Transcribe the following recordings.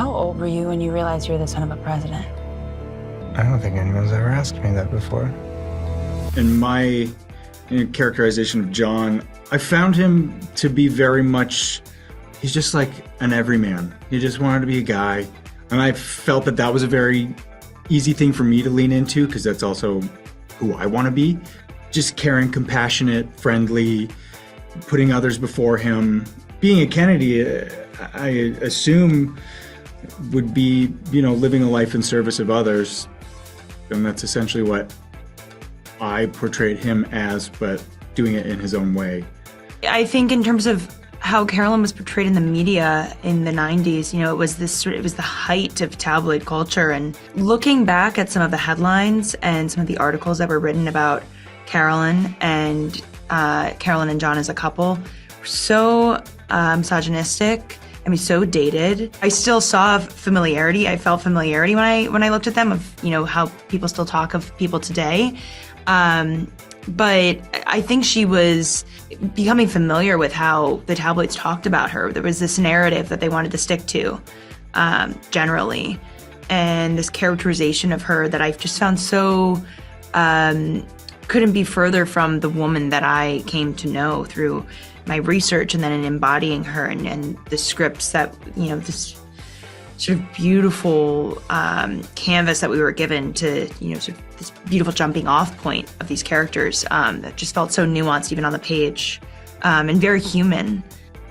How old were you when you realized you were the son of a president? I don't think anyone's ever asked me that before. In my characterization of John, I found him to be very much, he's just like an everyman. He just wanted to be a guy. And I felt that that was a very easy thing for me to lean into because that's also who I want to be. Just caring, compassionate, friendly, putting others before him. Being a Kennedy, I assume, would be, living a life in service of others. And that's essentially what I portrayed him as, but doing it in his own way. I think in terms of how Carolyn was portrayed in the media in the 90s, it was the height of tabloid culture. And looking back at some of the headlines and some of the articles that were written about Carolyn and John as a couple were so misogynistic. So dated. I still saw familiarity. I felt familiarity when I looked at them of, how people still talk of people today. But I think she was becoming familiar with how the tabloids talked about her. There was this narrative that they wanted to stick to, generally. And this characterization of her that I've just found so, couldn't be further from the woman that I came to know through my research and then in embodying her and the scripts that, this sort of beautiful canvas that we were given to, sort of this beautiful jumping off point of these characters that just felt so nuanced even on the page and very human.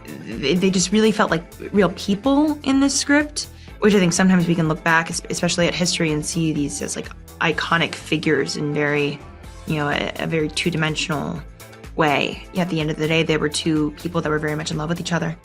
They just really felt like real people in this script, which I think sometimes we can look back, especially at history, and see these as like iconic figures in very, a very two-dimensional way. At the end of the day, they were two people that were very much in love with each other.